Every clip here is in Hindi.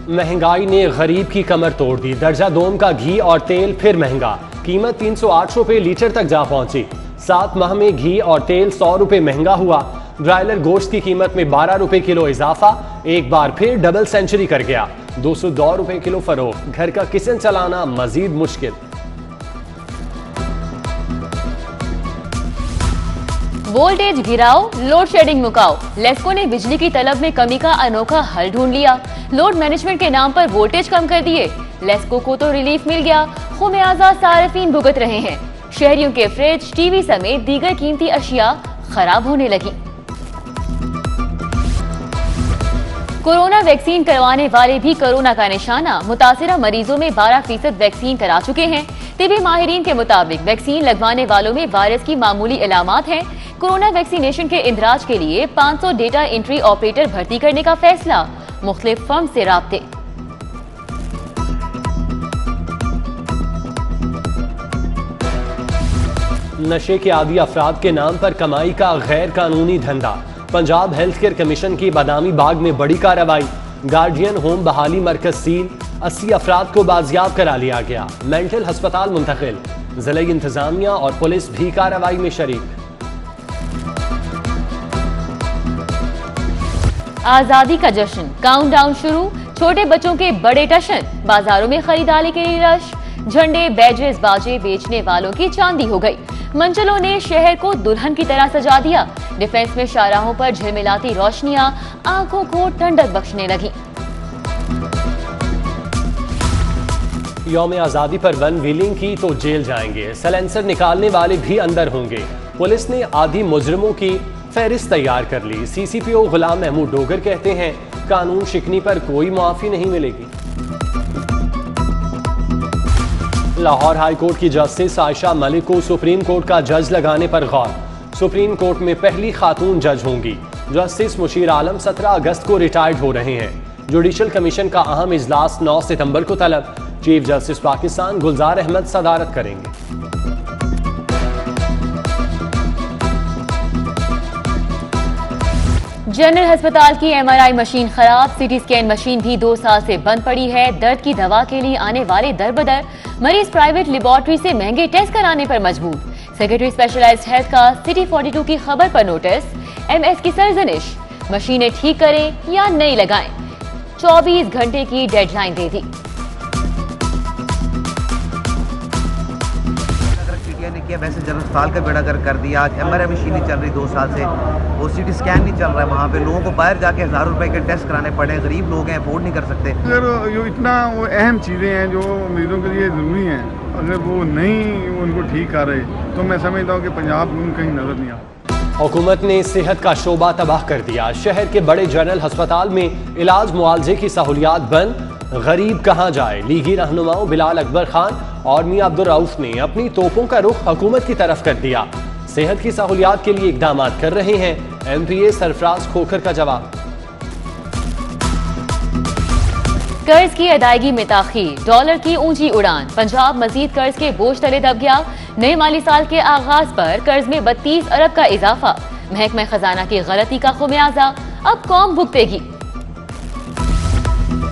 महंगाई ने गरीब की कमर तोड़ दी। दर्जा दोम का घी और तेल फिर महंगा, कीमत 308 रुपए लीटर तक जा पहुंची। 7 माह में घी और तेल 100 रुपए महंगा हुआ। ब्रायलर गोश्त की कीमत में 12 रुपए किलो इजाफा, एक बार फिर डबल सेंचुरी कर गया। 202 रुपए किलो फरोख्त। घर का किचन चलाना मजीद मुश्किल। वोल्टेज गिराओ, लोड शेडिंग मुकाओ। लेस्को ने बिजली की तलब में कमी का अनोखा हल ढूंढ लिया। लोड मैनेजमेंट के नाम पर वोल्टेज कम कर दिए। लेस्को को तो रिलीफ मिल गया, खुमियाजा सार्फिन भुगत रहे हैं। शहरियों के फ्रिज, टीवी समेत दीगर कीमती अशिया खराब होने लगी। कोरोना वैक्सीन करवाने वाले भी कोरोना का निशाना। मुतासिरा मरीजों में 12% वैक्सीन करा चुके हैं। तिबी माहिरीन के मुताबिक वैक्सीन लगवाने वालों में वायरस की मामूली इलामात हैं। कोरोना वैक्सीनेशन के इंदराज के लिए 500 डेटा एंट्री ऑपरेटर भर्ती करने का फैसला। मुख्तलिफ फर्म से राब्ते। नशे के आदी अफराद के नाम पर कमाई का गैर कानूनी धंधा। पंजाब हेल्थ केयर कमीशन की बादामी बाग में बड़ी कार्रवाई। गार्डियन होम बहाली मरकज सील, 80 अफराद को बाजियाब करा लिया गया। मेंटल अस्पताल मुंतकिल। जिला इंतजामिया और पुलिस भी कार्रवाई में शरीक। आजादी का जश्न, काउंटडाउन शुरू। छोटे बच्चों के बड़े टशन। बाजारों में खरीदारी के लिए रश। झंडे, बैजेस, बाजे बेचने वालों की चांदी हो गई। मंचलों ने शहर को दुल्हन की तरह सजा दिया। डिफेंस में शाहराहों पर झिलमिलाती रोशनियां आंखों को ठंडक बख्शने लगी। यौम आजादी पर वन व्हीलिंग की तो जेल जाएंगे। सलेंसर निकालने वाले भी अंदर होंगे। पुलिस ने आधी मुजरिमों की फहरिस्त तैयार कर ली। सीसीपीओ गुलाम महमूद डोगर कहते हैं कानून शिकनी पर कोई मुआफी नहीं मिलेगी। लाहौर हाई कोर्ट की जस्टिस आयशा मलिक को सुप्रीम कोर्ट का जज लगाने पर गौर। सुप्रीम कोर्ट में पहली खातून जज होंगी। जस्टिस मुशीर आलम 17 अगस्त को रिटायर्ड हो रहे हैं। जुडिशल कमीशन का अहम इजलास 9 सितंबर को तलब। चीफ जस्टिस पाकिस्तान गुलजार अहमद सदारत करेंगे। जनरल अस्पताल की MRI मशीन खराब। सिटी स्कैन मशीन भी 2 साल से बंद पड़ी है। दर्द की दवा के लिए आने वाले दर बदर। मरीज प्राइवेट लेबोरेटरी से महंगे टेस्ट कराने पर मजबूर। सेक्रेटरी स्पेशलाइज्ड हेल्थ का सिटी 42 की खबर पर नोटिस। MS की सरजनिश, मशीनें ठीक करें या नहीं लगाएं। 24 घंटे की डेडलाइन दे दी। किया वैसे जनरल अस्पताल का बेड़ा गर्क कर दिया। आज MRI मशीन नहीं चल रही 2 साल से, वो CT स्कैन नहीं चल रहा है। वहाँ पे लोगों को बाहर जाके 1000 रुपए के टेस्ट कराने पड़े। गरीब लोग हैं, अफोर्ड नहीं कर सकते। अगर जो इतना वो अहम चीज़ें हैं जो मरीजों के लिए ज़रूरी हैं, अगर वो नहीं उनको ठीक कर रहे तो मैं समझता हूँ कि पंजाब कहीं नजर नहीं आता। हुकूमत ने सेहत का शोबा तबाह कर दिया। शहर के बड़े जनरल अस्पताल में इलाज मुआवजे की सहूलियात बंद। गरीब कहाँ जाए। लीगी रहनुमाओं बिलाल अकबर खान और मियां अब्दुल रऊफ ने अपनी तोपों का रुख हुकूमत की तरफ कर दिया। सेहत की सहूलियात के लिए इकदाम कर रहे हैं। MPA सरफराज खोखर का जवाब। कर्ज की अदायगी में ताखीर, डॉलर की ऊंची उड़ान। पंजाब मजीद कर्ज के बोझ तले दब गया। नए माली साल के आगाज पर कर्ज में 32 अरब का इजाफा। महकमा खजाना की गलती का खुमियाजा अब कौम भुगतेगी।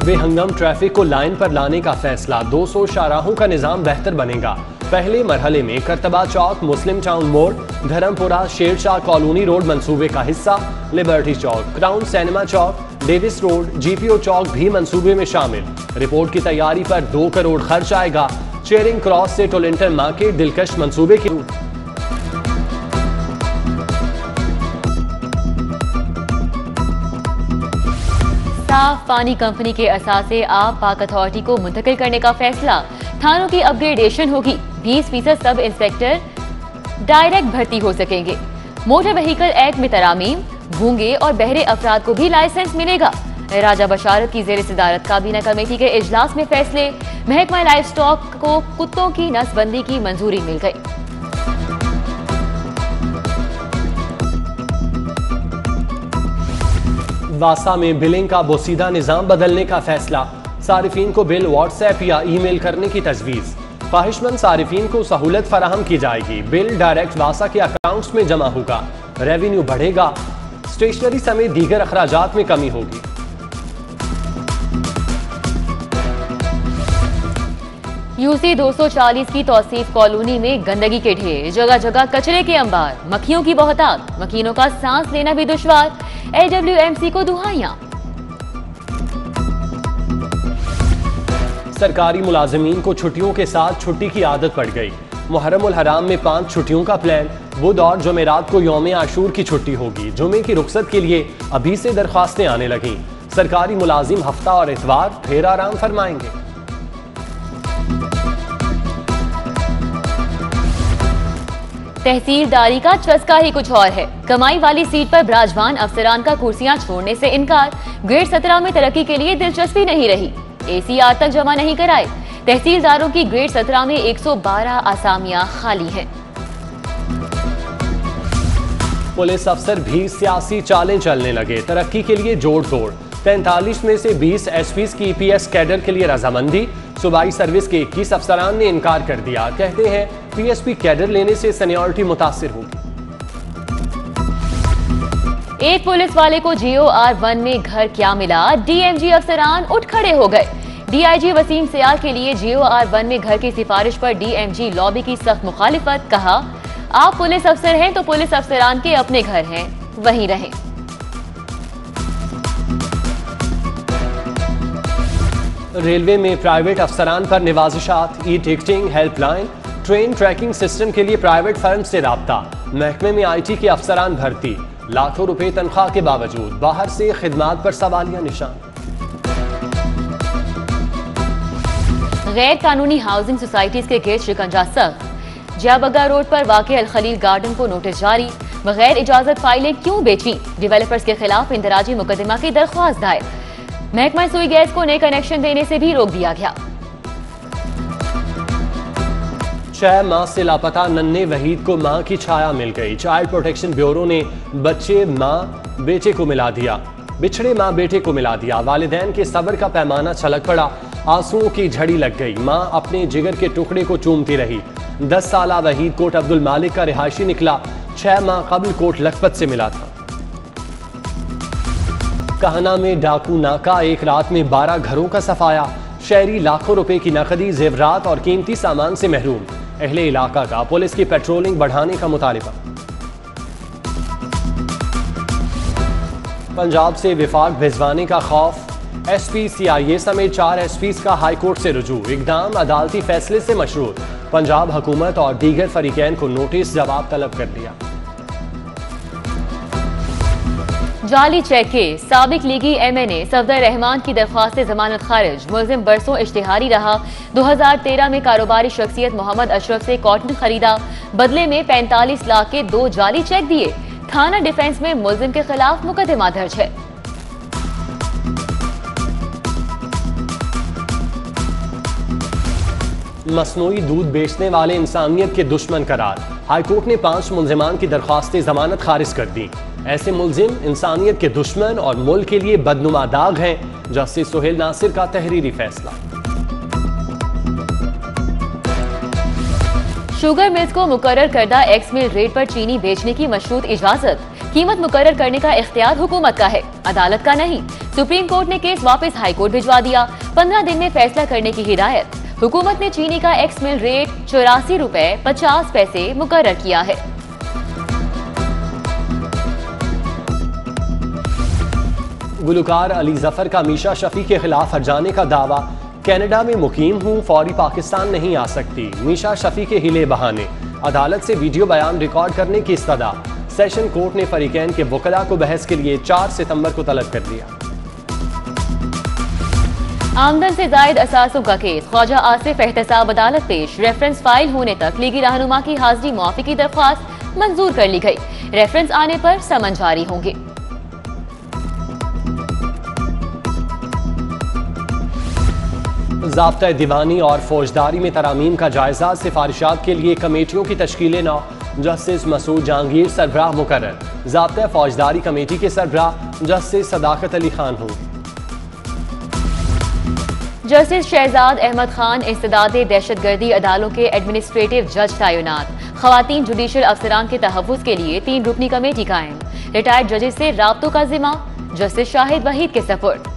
बेहंगम ट्रैफिक को लाइन पर लाने का फैसला। 200 शाहराहों का निजाम बेहतर बनेगा। पहले मरहले में करतबा चौक, मुस्लिम टाउन मोड़, धर्मपुरा, शेरशाह कॉलोनी रोड मंसूबे का हिस्सा। लिबर्टी चौक, क्राउन सिनेमा चौक, डेविस रोड, GPO चौक भी मंसूबे में शामिल। रिपोर्ट की तैयारी पर 2 करोड़ खर्च आएगा। चेयरिंग क्रॉस से टोलिंटन मार्केट दिलकश मंसूबे की। साफ पानी कंपनी के असासे आब पाक अथॉरिटी को मुंतकिल करने का फैसला। थानों की अपग्रेडेशन होगी। 20% सब इंस्पेक्टर डायरेक्ट भर्ती हो सकेंगे। मोटर व्हीकल एक्ट में तरामीम। गूंगे और बहरे अफराद को भी लाइसेंस मिलेगा। राजा बशारत की जेर सदारत काबीना कमेटी के इजलास में फैसले। महकमा लाइफ स्टॉक को कुत्तों की नसबंदी की मंजूरी मिल गई। वासा में बिलिंग का बोसीदा निजाम बदलने का फैसला। सारिफीन को बिल व्हाट्सएप या ईमेल करने की तजवीज़। ख्वाहिशमंद सारिफीन को सहूलत फराहम की जाएगी। बिल डायरेक्ट वासा के अकाउंट्स में जमा होगा। रेवेन्यू बढ़ेगा। स्टेशनरी समेत दीगर अखराजात में कमी होगी। यूसी 240 की तौसीफ कॉलोनी में गंदगी के ढेर, जगह जगह कचरे के अंबार, मक्खियों की बहुतायत, मकीनों का सांस लेना भी दुश्वार, LWMC को दुहाइयां। सरकारी मुलाजिमीन को छुट्टियों के साथ छुट्टी की आदत पड़ गई। मुहर्रम उल हराम में 5 छुट्टियों का प्लान। बुध और जुमेरात को यौम आशूर की छुट्टी होगी। जुमे की रुखसत के लिए अभी से दरख्वास्तें आने लगीं। सरकारी मुलाजिम हफ्ता और इतवार फिर आराम फरमाएंगे। तहसीलदारी का चस्का ही कुछ और है। कमाई वाली सीट पर बिराजमान अफसरान का कुर्सियां छोड़ने से इनकार। ग्रेड 17 में तरक्की के लिए दिलचस्पी नहीं रही। ACR तक जमा नहीं कराए। तहसीलदारों की ग्रेड 17 में 112 आसामियां खाली हैं। पुलिस अफसर भी सियासी चालें चलने लगे। तरक्की के लिए जोड़ तोड़। 45 में से 20 SPs की EPS कैडर के लिए रजामंदी। सूबाई सर्विस के 21 अफसरान ने इनकार कर दिया। कहते हैं PSP कैडर लेने से सीनियरिटी मुतासिर होगी। एक पुलिस वाले को GOR 1 में घर क्या मिला, DMG अफसरान उठ खड़े हो गए। DIG वसीम सियाल के लिए GOR 1 में घर की सिफारिश पर DMG लॉबी की सख्त मुखालिफत। कहा, आप पुलिस अफसर हैं तो पुलिस अफसरान के अपने घर हैं, वहीं रहें। रेलवे में प्राइवेट अफसरान पर निवाजिशात। ई-टिकटिंग हेल्पलाइन, ट्रेन ट्रैकिंग सिस्टम के लिए प्राइवेट फर्म से राब्ता। महकमे में IT के अफसरान भर्ती। लाखों रुपए तनख्वाह के बावजूद बाहर से खिदमात पर सवालिया निशान। गैर कानूनी हाउसिंग सोसाइटीज के केस शिकंजा सख्त। जियाबग्गा रोड पर वाक़े अल खलील गार्डन को नोटिस जारी। बगैर इजाजत फाइलें क्यों बेची, डिवेलपर्स के खिलाफ इंदराजी मुकदमा की दरख्वास्त दायर। महकमा सुई गैस को नए कनेक्शन देने से भी रोक दिया गया। 6 माह से लापता नन्हे वहीद को मां की छाया मिल गई। चाइल्ड प्रोटेक्शन ब्यूरो ने बच्चे मां बेटे को मिला दिया। बिछड़े मां बेटे को मिला दिया। वालिदैन के सब्र का पैमाना छलक पड़ा। आंसुओं की झड़ी लग गई। मां अपने जिगर के टुकड़े को चूमती रही। 10 साला वहीद कोट अब्दुल मालिक का रिहायशी निकला। 6 माह कबल कोट लखपत से मिला था। कहना में डाकू नाका, एक रात में 12 घरों का सफाया। शहरी लाखों रुपए की नकदी, जेवरात और कीमती सामान से महरूम। अहले इलाका का पुलिस की पेट्रोलिंग बढ़ाने का मुतालिबा। पंजाब से विफाक भिजवाने का खौफ। SP CIA समेत 4 SPs का हाईकोर्ट से रुजू। इकदाम अदालती फैसले से मशरूत। पंजाब हुकूमत और दीगर फरीकैन को नोटिस जवाब तलब कर दिया। जाली चेक केस, साबिक लीगी MNA सफदर रहमान की दरख्वास्त से जमानत खारिज। मुलजिम बरसों इश्तिहारी रहा। 2013 में कारोबारी शख्सियत मोहम्मद अशरफ से कॉटन खरीदा। बदले में 45 लाख के 2 जाली चेक दिए। थाना डिफेंस में मुलजिम के खिलाफ मुकदमा दर्ज है। मसनूई दूध बेचने वाले इंसानियत के दुश्मन करार। हाईकोर्ट ने 5 मुलजिमान की दरख्वास्तें जमानत खारिज कर दी। ऐसे मुलजिम इंसानियत के दुश्मन और मुल्क के लिए बदनुमा दाग हैं। जस्टिस सुहेल नासिर का तहरीरी फैसला। शुगर मिल्स को मुकर्रर करदा एक्स मिल रेट पर चीनी बेचने की मशरूत इजाजत। कीमत मुकर्रर करने का इख्तियार हुकूमत का है, अदालत का नहीं। सुप्रीम कोर्ट ने केस वापस हाई कोर्ट भिजवा दिया। 15 दिन में फैसला करने की हिदायत। हुकूमत ने चीनी का एक्स मिल रेट 84 रुपए 50 पैसे मुकर्रर किया है। गुलकार अली जफर का मीशा शफी के खिलाफ हर्जाने का दावा। कनाडा में मुकीम हूँ, फौरी पाकिस्तान नहीं आ सकती। मीशा शफी के हिले बहाने। अदालत से वीडियो बयान रिकॉर्ड करने की इस्तदा। सेशन कोर्ट ने फरीकैन के वकला को बहस के लिए 4 सितंबर को तलब कर दिया। आमदन से जायद असासों का केस। ख्वाजा आसिफ एहतसाब अदालत पेश। रेफरेंस फाइल होने तक लीगी रहनुमा की हाजिरी मुआफी की दरख्वास्त मंजूर कर ली गई। रेफरेंस आने पर समन जारी होंगे। ज़ाब्ता दीवानी और फौजदारी में तरामीम का जायजा। सिफारिशात के लिए कमेटियों की तश्कील नौ। जस्टिस मसूद जहांगीर सरबराह मुकर्रर। ज़ाब्ता फौजदारी कमेटी के सरबराह जस्टिस सदाकत अली खान होंगे। जस्टिस शहजाद अहमद खान इंसदादे दहशतगर्दी अदालों के एडमिनिस्ट्रेटिव जज तैनात। खवातीन जुडिशल अफसरान के तहफ़्फ़ुज़ के लिए 3 रुकनी कमेटी कायम। रिटायर्ड जजेस से राब्तों का जिम्मा जस्टिस शाहिद वहीद के सपुर्द।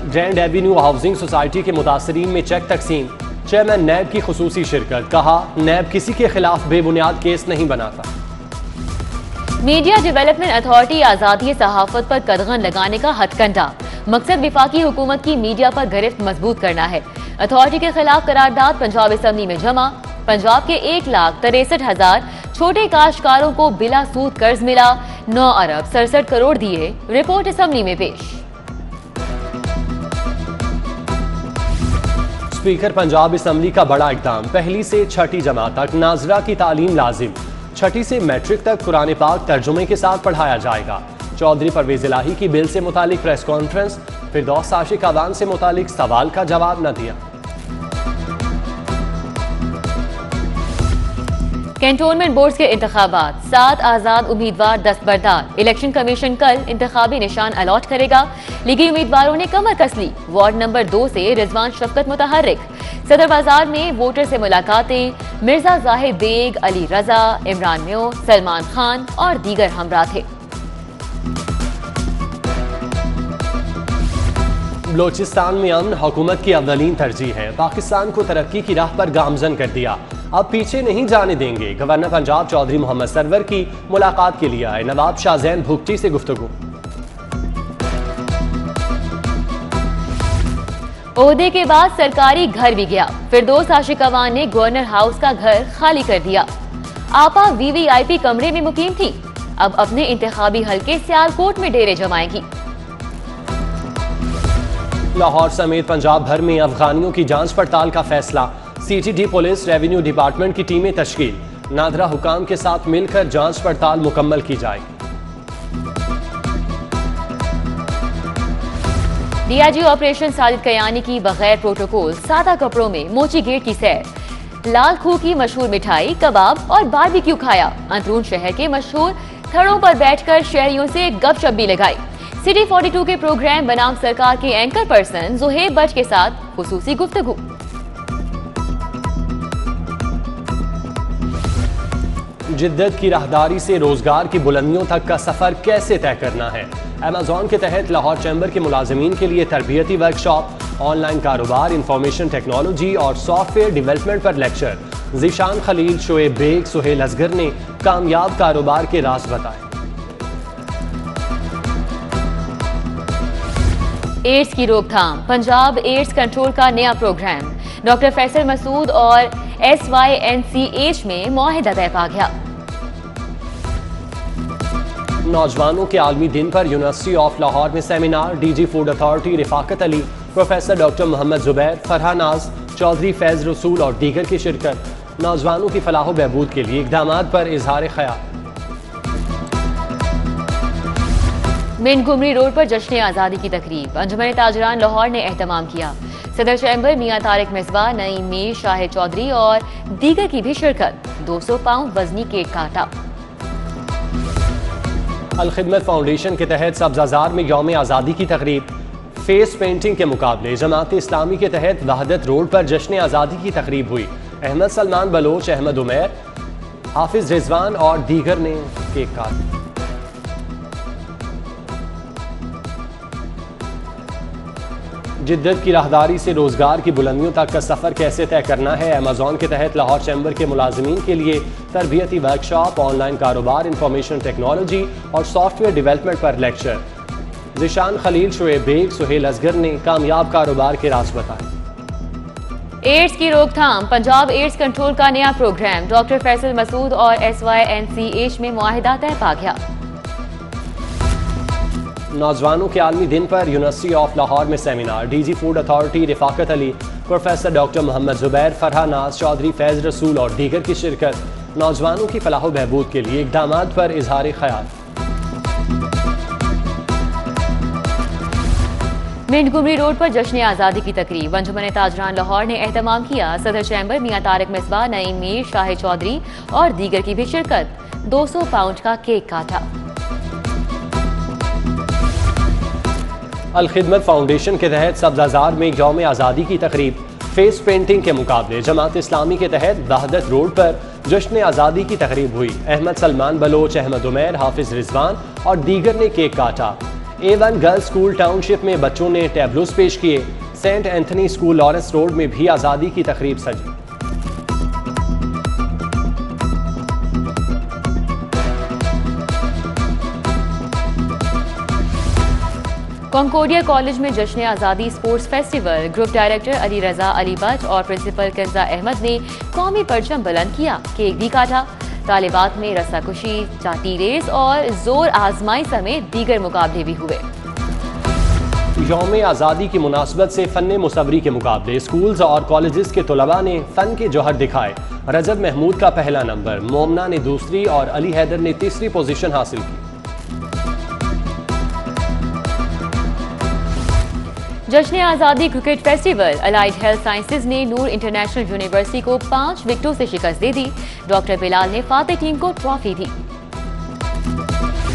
ग्रैंड एवेन्यू हाउसिंग सोसाइटी के मुतासरीन में चेक तकसीम, चेयरमैन नैब की खुसूसी शिरकत, कहा नैब किसी के खिलाफ बेबुनियाद केस नहीं बनाता। मीडिया डेवलपमेंट अथॉरिटी आजादी सहाफत पर कदगन लगाने का हथकंडा, मकसद विफाकी हुकूमत की मीडिया पर गिरफ्त मजबूत करना है। अथॉरिटी के खिलाफ करारदाद पंजाब असम्बली में जमा, पंजाब के 1,63,000 छोटे काश्तकारों को बिला सूद कर्ज मिला, 9 अरब 67 करोड़ दिए, रिपोर्ट असम्बली में पेश। स्पीकर पंजाब असम्बली का बड़ा इक़दाम, पहली से छठी जमात तक नाजरा की तालीम लाजिम, छठी से मैट्रिक तक कुरान पाक तर्जुमे के साथ पढ़ाया जाएगा। चौधरी परवेज इलाही की बिल से मुतालिक प्रेस कॉन्फ्रेंस, फिरदौस आशिक अवान से मुतालिक सवाल का जवाब न दिया। कैंटोनमेंट बोर्ड के इंतखाबात, 7 आजाद उम्मीदवार दस्तबरदार, इलेक्शन कमीशन कल इंतखाबी निशान अलॉट करेगा। लीगी उम्मीदवारों ने कमर कस ली, वार्ड नंबर 2 से रिजवान शफकत मुतहर्रिक। सदर बाजार में वोटर से मुलाकातें, मिर्जा जाहिद बेग, अली रजा, इमरान म्यो, सलमान खान और दीगर हमरा थे। बलोचिस्तान में अमन हुकूमत की अव्वलीन तरजीह है, पाकिस्तान को तरक्की की राह पर गामजन कर दिया, अब पीछे नहीं जाने देंगे। गवर्नर पंजाब चौधरी मोहम्मद सरवर की मुलाकात के लिए आए नवाब शाहजैन भुगटी से गुफ्तगू। ओहदे के बाद सरकारी घर भी गया, फिरदौस आशिक अवान ने गवर्नर हाउस का घर खाली कर दिया। आपा वीवीआईपी कमरे में मुकीम थी, अब अपने इंतखाबी हलके सियालकोट में डेरे जमाएगी। लाहौर समेत पंजाब भर में अफगानियों की जांच पड़ताल का फैसला, सीटीडी पुलिस रेवेन्यू डिपार्टमेंट की टीमें तश्कील, नादरा हुकाम के साथ मिलकर जांच पड़ताल मुकम्मल की जाएगी। डीआईजी ऑपरेशन साजिद कयानी की बगैर प्रोटोकॉल सादा कपड़ों में मोची गेट की सैर, लाल खू की मशहूर मिठाई, कबाब और बारबेक्यू खाया। अंदरून शहर के मशहूर थड़ों पर बैठकर शहरियों से गपशप भी लगाई। सिटी 42 के प्रोग्राम बनाम सरकार के एंकर पर्सन जुहेब बट के साथ खुसूसी गुफ्तगू। जिद्दत की राहदारी से रोजगार की बुलंदियों तक का सफर कैसे तय करना है। अमेज़ॉन के तहत लाहौर चैम्बर के मुलाजमीन के लिए तरबियती वर्कशॉप, ऑनलाइन कारोबार, इंफॉर्मेशन टेक्नोलॉजी और सॉफ्टवेयर डेवलपमेंट पर लेक्चर। ज़ीशान खलील, शोएब बेग, सुहेल असगर ने कामयाब कारोबार के राज बताए। एड्स की रोकथाम, पंजाब एड्स कंट्रोल का नया प्रोग्राम, डॉक्टर फैसल मसूद और SYNCH में मुआहिदा तय पा गया। नौजवानों के आलमी दिन पर यूनिवर्सिटी ऑफ लाहौर में seminar, DG food authority Rifaqat Ali, professor doctor Muhammad Zubair, Farhan Naz, Chaudhry Faiz रसूल और दीगर की शिरकत। नौजवानों की फलाह बहबूद के लिए इक़दामात पर इजहार ख्याल। मिनगुमरी रोड पर जश्न आज़ादी की तकरीब, अंजुमन ताजरान लाहौर ने एहतमाम किया। सदर चैम्बर मियां तारिक मिसबा, नईम मीर, शाहिद चौधरी और दीगर की भी शिरकत। 200 पाउंड वजनी केक काटा। अल खिदमत फाउंडेशन के तहत सब्ज़ाजार में यौम आज़ादी की तकरीब, फेस पेंटिंग के मुकाबले। जमात इस्लामी के तहत वहदत रोड पर जश्न आज़ादी की तकरीब हुई। अहमद सलमान बलोच, अहमद उमैर, हाफिज रिजवान और दीगर ने केक काटा। जिद्दत की राहदारी से रोजगार की बुलंदियों तक का सफर कैसे तय करना है। अमेज़ॉन के तहत लाहौर चैम्बर के मुलाजमीन के लिए तरबियती वर्कशॉप, ऑनलाइन कारोबार, इंफॉर्मेशन टेक्नोलॉजी और सॉफ्टवेयर डेवलपमेंट पर लेक्चर। ज़ीशान खलील, शोएब बेग, सुहेल असगर ने कामयाब कारोबार के राज बताए। एड्स की रोकथाम, पंजाब एड्स कंट्रोल का नया प्रोग्राम, डॉक्टर फैसल मसूद और SYNCH में मुआहिदा तय पा गया। नौजवानों के आलमी दिन पर यूनिवर्सिटी ऑफ लाहौर में seminar, DG food authority Rifaqat Ali, professor doctor Muhammad Zubair, Farhan Naz, Chaudhry Faiz रसूल और दीगर की शिरकत। नौजवानों की फलाह बहबूद के लिए इक़दामात पर इजहार ख्याल। मिंटगुमरी रोड पर जश्न आज़ादी की तकरीब, अंजुमन ताजरान लाहौर ने एहतमाम किया। सदर चैम्बर मियां तारिक मिसबा, नईम मीर, शाहिद चौधरी और दीगर की भी शिरकत। 200 पाउंड का केक काटा। अल खिदमत फाउंडेशन के तहत सब्ज़ाजार में यौम आज़ादी की तकरीब, फेस पेंटिंग के मुकाबले। जमात इस्लामी के तहत वहदत रोड पर जश्न आज़ादी की तकरीब हुई। अहमद सलमान बलोच, अहमद उमैर, हाफिज रिजवान और दीगर ने केक काटा। A1 गर्ल्स स्कूल टाउनशिप में बच्चों ने टैबलोस पेश किए। Saint Anthony school Lawrence road में भी आज़ादी की तकरीब सजी। कॉन्कोर्डिया कॉलेज में जश्न आज़ादी sports festival. Group director Ali Raza Ali but और प्रिंसिपल कंजा अहमद ने कौमी परचम बुलंद किया, केक भी काटा। तालिबात में रस्साकुशी, चाटी रेस और जोर आजमाई समेत दीगर मुकाबले भी हुए। यौम आज़ादी की मुनासबत से फ़न मुसव्वरी के मुकाबले स्कूल्स और कॉलेजेस के तलबा ने फ़न के जौहर दिखाए। रजब महमूद का पहला नंबर, मोमना ने दूसरी और अली हैदर ने तीसरी पोजीशन हासिल की। जश्न आज़ादी cricket festival. Allied health sciences ने नूर इंटरनेशनल यूनिवर्सिटी को 5 विकेटों से शिकस्त दे दी। डॉक्टर बिलाल ने फाते टीम को ट्रॉफी दी।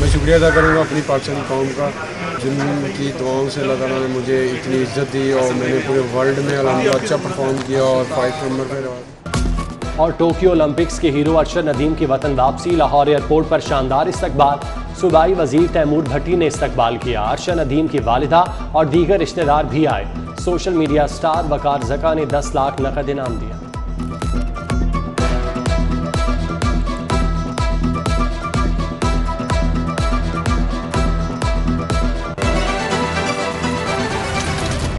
मैं शुक्रिया अदा करूँगा अपनी पाकिस्तानी कौम का, जिनकी दुआओं से अल्लाह ताला ने मुझे इतनी इज्जत दी और मैंने पूरे वर्ल्ड में अल्हम्दुलिल्लाह अच्छा परफॉर्म किया और 5 नंबर पर रहा। और टोक्यो ओलंपिक्स के हीरो अरशद नदीम की वतन वापसी। लाहौर एयरपोर्ट पर शानदार इस्तकबाल। सूबाई वजीर तैमूर भट्टी ने इस्तकबाल किया। अरशद नदीम की वालिदा और दीगर रिश्तेदार भी आए। सोशल मीडिया स्टार वकार जका ने 10 लाख नकद इनाम दिया।